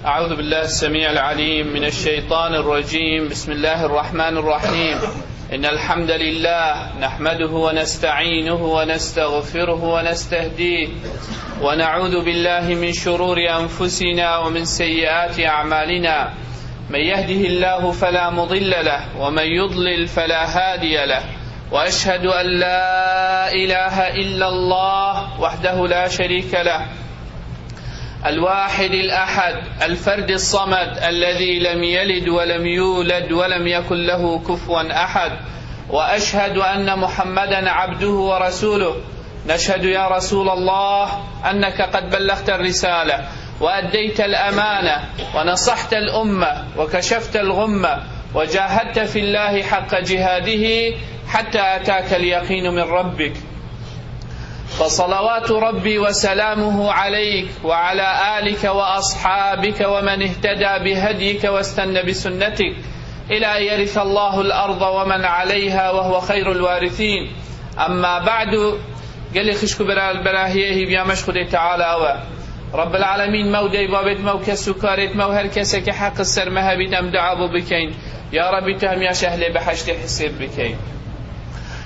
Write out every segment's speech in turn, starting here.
أعوذ بالله السميع العليم من الشيطان الرجيم. بسم الله الرحمن الرحيم. إن الحمد لله نحمده ونستعينه ونستغفره ونستهديه ونعوذ بالله من شرور أنفسنا ومن سيئات أعمالنا. من يهده الله فلا مضل له ومن يضلل فلا هادي له، وأشهد أن لا إله إلا الله وحده لا شريك له، الواحد الأحد الفرد الصمد الذي لم يلد ولم يولد ولم يكن له كفوا أحد، وأشهد أن محمدا عبده ورسوله. نشهد يا رسول الله أنك قد بلغت الرسالة وأديت الأمانة ونصحت الأمة وكشفت الغمة وجاهدت في الله حق جهاده حتى أتاك اليقين من ربك، فصلوات ربي وسلامه عليك وعلى آلك وأصحابك ومن اهتدى بهديك واستنى بسنتك إلى أن يرث الله الأرض ومن عليها وهو خير الوارثين. أما بعد، قال لي خشكو براهيه بيامش خدي تعالى رب العالمين مودي بابت مو كسكارت مو هر كسي كحق السرمها بيدم دعابو بكين. يا ربي تهم يا شهل بحشت حساب بكين.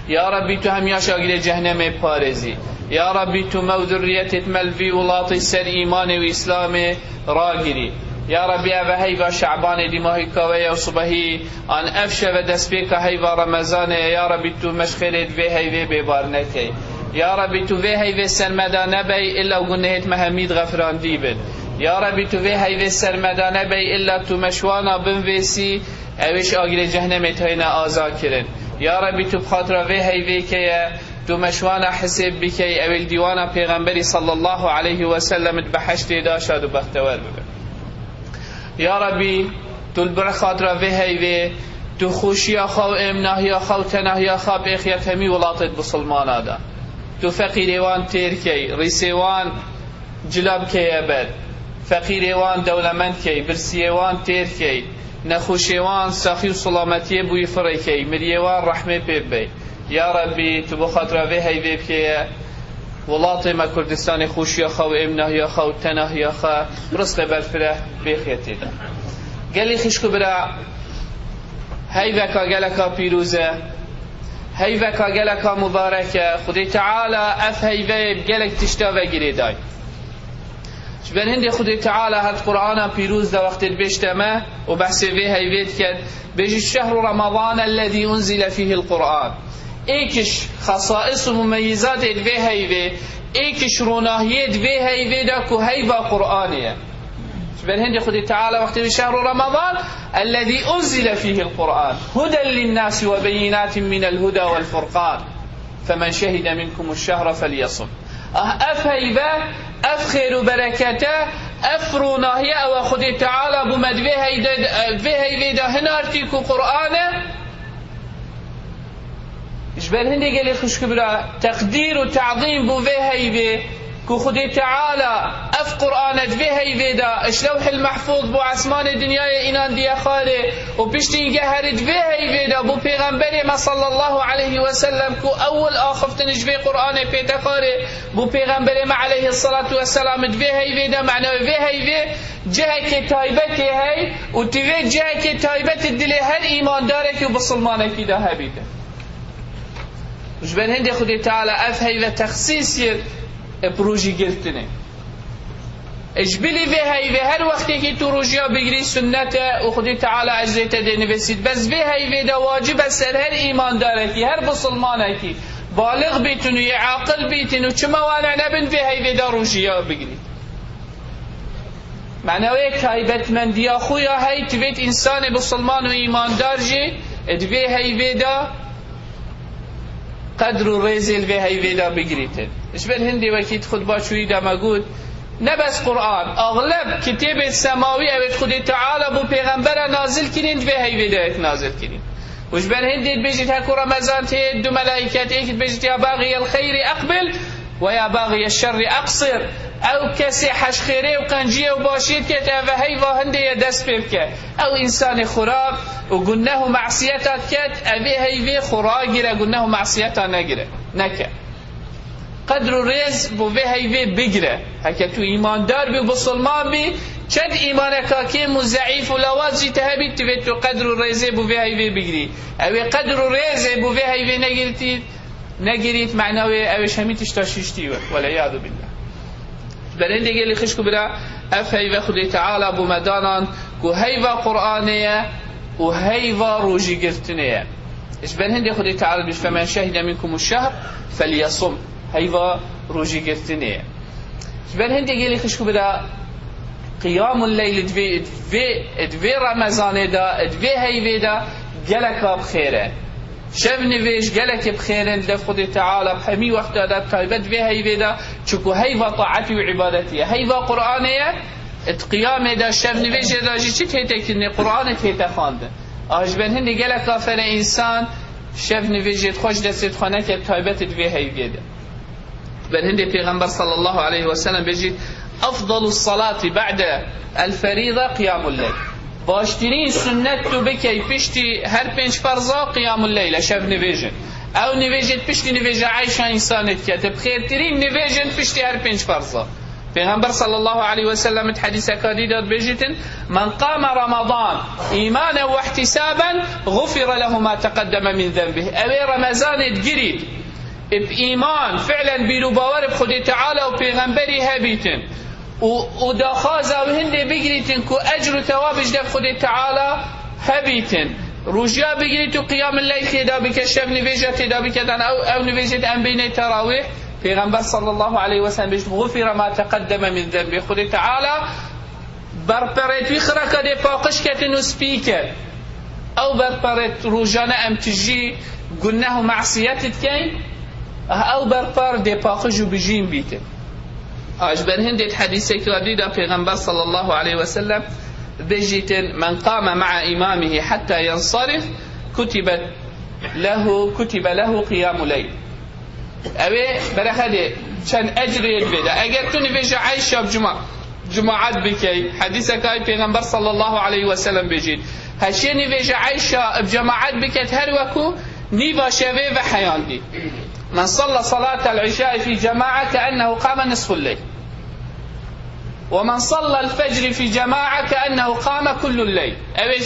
يا ربي تهم يا شاقل جهنم بارزي. يا ربي تو مو ذريتت ملفي ولاطي سر إيمان وإسلام راقري. يا ربي أبا هيفا شعبان دي ماهي كاوية وصبحي أن أفشى ودسبيك هيفا رمضان. يا ربي تو مشخلت في هيفا ببارنكي. يا ربي تو في هيفا سرمدا نبي إلا وقنهت مهميد غفران ديبن. يا ربي تو في هيفا سرمدا نبي إلا تو مشوانا بنفيسي اوش آقل جهنم تاينا آزاكرن. يا ربي تو بخاطر في هيفا كي تو مشوانا حسب بكي اول ديوانا پیغمبری صلى الله عليه وسلم بحشت داشاد و بختور ببن. يا ربي تو البرخاطر في هيفا تو خوشيا خو امناهيا خو تناهيا خو بإخيات همي ولاطت بسلمان آدان. تو فقیروان تیر کی، ریسیوان جلاب کی ابد، فقیروان دولمند کی، برسیوان تیر کی، نخوشیوان سخی و سلامتی بوی فری کی، مریوان رحمه پیب بی. یا ربی تو بخاطر وی هیوی که ولات ما کردستان خوشیا خو امناهیا خو تناهیا خو رزق برفره بیخیتی ده. گلی خشکو برا هیوی که گلکا پیروزه، هيفا كاجلك مباركة خدي تعالى اف هيفا بجلك تشتاوى جريداي شبان هندي خدي تعالى هاد قرآن بيروز دا وقت البيشتما وبحث فيه هيفيت كد بيجي الشهر رمضان الذي أنزل فيه القرآن. ايكش خصائص ومميزات فيه هيفا ايكش روناهيت فيه هيفا داكو هيفا قرآنية. شبان هندي خدي تعالى وقت شهر رمضان الذي أنزل فيه القرآن هدى للناس وبينات من الهدى والفرقان فمن شهد منكم الشهر فليصم. أفهيبا أفخير بركاته أفروناهيا وخدي تعالى بمد فيهيدا هنارتيكو قرآن جبال هندي قال لي خشك برا تقدير وتعظيم بو فيهيبا كو خدي تعالى اف قرآنت في هيدا اشلوح المحفوظ بو عسمان الدنيا إنان دي خالي وبشتين قهرت في هيدا بو پیغمبر ما صلى الله عليه وسلم كو اول آخفتنج في قرآن بيتقاري بو پیغمبر ما عليه الصلاة والسلام في هيدا معناه في هيدا جهك تايبت هي وتفي جهك تايبت الدلي هر ايمان دارك وبصلمانك دا هبيدا وجبن هندي خدي تعالى اف هيدا تخصيص پروژی گرفتنه اجبلی به هیوه هر وقتی که تو روژیا بگیری سنت و خودی تعالی اجریت ده نویسید بس به هیوه ده واجب سر هر ایمان داره که هر بسلمانه که بالغ بیتون و عاقل بیتون و چه موانع نبن به هیوه ده روژیا بگیرید. معنوی کایبت من دیا خویا هی تویت انسان بسلمان و ایمان دار جی ادوه هیوه ده قدر و ریزل به هیوه ده بگیریتن. اشبه هندي وكيت خد باشوي دا مقود نبس قرآن اغلب كتاب السماوي اوت خدي تعالى بو پیغمبر نازل كرين في هاي بداية نازل كرين وشبه هندي بيجت هكو رمضان تهد دو ملائكات ايكت بيجت يا باغي الخير اقبل ويا باغي الشر اقصر او كسي حش خيري وقنجيه وباشيت كت هاي هندي يدس بك او انسان خراب وقلناه معصيتات كت ابي هاي في خراجره قلناه معصيتها نجره نكا قدر و ریز بو وی هیوی بگره هکه تو ایماندار بی و بسلمان بی چند ایمانکا کم و ضعیف و لواز جیته هبید تو قدر و ریزه بو وی هیوی بگری اوی قدر و ریزه بو وی هیوی نگیرید معناوی اویش همی تشتاشیشتی والعیاذ بالله برین دیگه لیخش کو برا اف هیوی خودی تعالی بو مدانان کو هیوی قرآنیه و هیوی روژی گرتنیه اش بن هندي خدي تعالى بيش فمن شهد منكم الشهر فليصم هيوا روجي گرتنيه بن هندي قالي خشكو بدا قيام الليل دفي رمضان دا دفي هيوي دا جلك بخيره شف نويش جلك بخيره دف خدي تعالى بحمي وقت دا تايبت دفي هيوي دا چكو هيوا طاعتي وعبادتي هيوا قرآنيه قيام دا شف نويش دا جي چي تيتكني قرآن تيتا خانده آجبن هندی گله کافر انسان شف نویجید خوش دستید خانه که تایبت دوی هیویده بل هندی پیغمبر صلی الله علیه و سلم بجید افضل الصلاة بعد الفریضه قیام اللیل باشترین سنت تو بکی پشتی هر 5 فرضا قیام اللیل شف نویجید او نویجید پشتی نویج عایشه انسانت که بخیرترین نویجید پشتی هر 5 فرضا پیغمبر صلی الله علیه و سلم حدیث کاری داد بجیتن من قام رمضان ایمانا و احتسابا غفر له ما تقدم من ذنبه اوی رمضان تگرید ایمان فعلا بیرو باور بخودی تعالی و پیغمبری هبیتن و داخازا و هنده بگریتن که اجر و ثوابش ده خودی تعالی هبیتن روجیا بگرید و قیام اللیل تیدا بکن شب نویجه تیدا بکن او نویجه ام بین تراویح پیغمبر صلی الله علیه و سلم بهش غفر ما تقدم من ذنبه خود تعالی برپرت وی خرکه دی پاقش کتن و سپیکر او برپرت روزانه ام تجی گناه و معصیتت کن او برپر دی پاقش و بجیم بیته اجبر هندت حدیثی که دیده پیغمبر صلی الله علیه و سلم بجیتن من قام مع امامه حتى ينصرف كتب له قيام ليل اوه برخده چند اجری بده اگر تو نویج عایشه جماعت بکی حدیثه که پیغمبر صلی الله علیه و سلم بجید هشی نویج عایشه بجماعت بکت هر وکو نیوا شوه و حیان دی من صلى صلاة العشاء في جماعة كأنه قام نصف الليل ومن صلى الفجر في جماعة كأنه قام كل الليل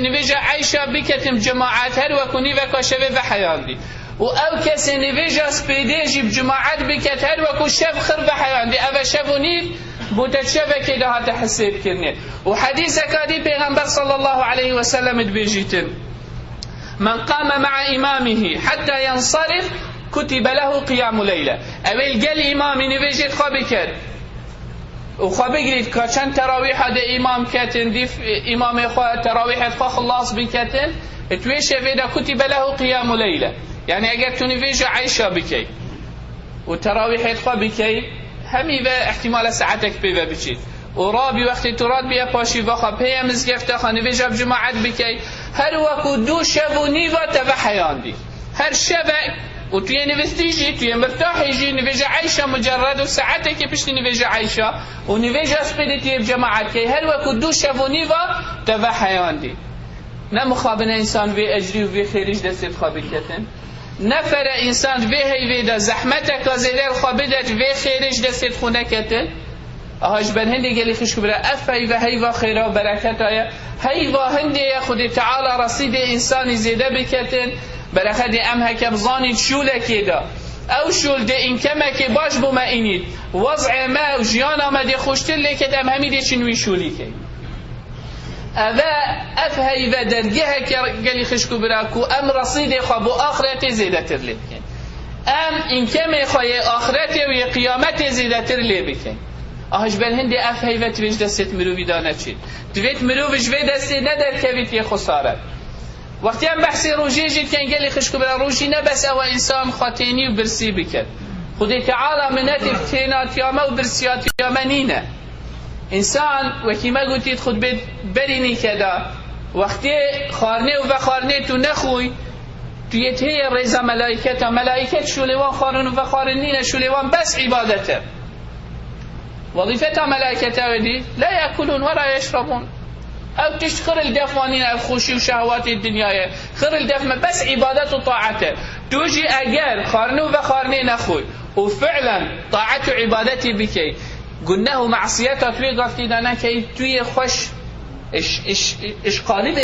نویج عایشه بکتم جماعت هر وکو نیوا شوه و حیان دی و او کسی نویجه سپیدیجی بجماعت بکت هر وکو شب خرب حیان دی او شب و نید بودت شبه که ده ها تحسیب کرنید و حدیث کادی پیغمبر صلی الله علیه و سلم دبیجیتن من قام مع امامه حتى ينصرف كتب له قيام ليلة اول قل امامی نویجید خوابی کرد و خوابی گرید که چند تراویح ده امام کتن دیف امام خواه تراویحت خواه خلاص بکتن اتویشه ویده كتب له قيام ليلة يعني اگر تو نویج عایشه بکی و تراویحت خواه بکی همی و احتمال ساعتک پیوه بچید و رابی وقتی تو راد بیا پاشی و خواه پیم مزگفته خواه نویج بجماعت بکی هر وکو دو شب و نیوه تبه حیان دی هر شبک و توی نوستیجی توی مرتاحیجی نویج عایشه مجرد و ساعتک پشتی نویج عایشه و نویج اسپیدتی بجماعت کی هر وکو دو شب و نیوه تبه حیان دی نمخابن انسان وی اجری و وی خیریج دستید خواه بکتن نفر انسان وی هیوی دا زحمت کازیدر خوابیدت وی خیرش دستید خونه کتن اهاش بن هندی گلی خشکو برا افای و هیوا خیره و برکت آیا هیوا هندی خود تعالی رسید انسانی زیده بکتن برخد ام هکب زانید شولکی دا او شول ده این کمکی باش بوما اینید وضع ما و جیان آمده خوشتر لیکت ام همیده چنوی شولی که اوه افهی و درگه که گلی خشکو برا کو ام رصید خواه بو آخرت زیده تر لی بکن ام این کمی خواه آخرت و قیامت زیده تر لی بکن آهش بل هندی افهی و تویج دستت مرووی دانه چید دویت مروویش وی دستی ندر کویت یه خسارت وقتی هم بحثی روژی جید کن گلی خشکو برا روژی نبس او انسان خاتینی و برسی بکن خودی تعالی منت ابتینات یامه و برسیات یامه نینه انسان وکی ما گوتید خود برینی کدا وقتی خارنه و خارنه تو نخوی توی تهی ریزا ملائکت شولیوان خارن و خارنین شولیوان بس عبادته وظیفتا ملائکت ودی لا یاکلون ولا یشربون او تشخر الدفوانين الخوشي وشهوات الدنيا خر الدفمة بس عبادات وطاعته توجي اجر خارنو وخارني نخوي وفعلا طاعته وعبادتي بكي قلناه معصيته توي قفتي دانا كي توي خوش اش قالب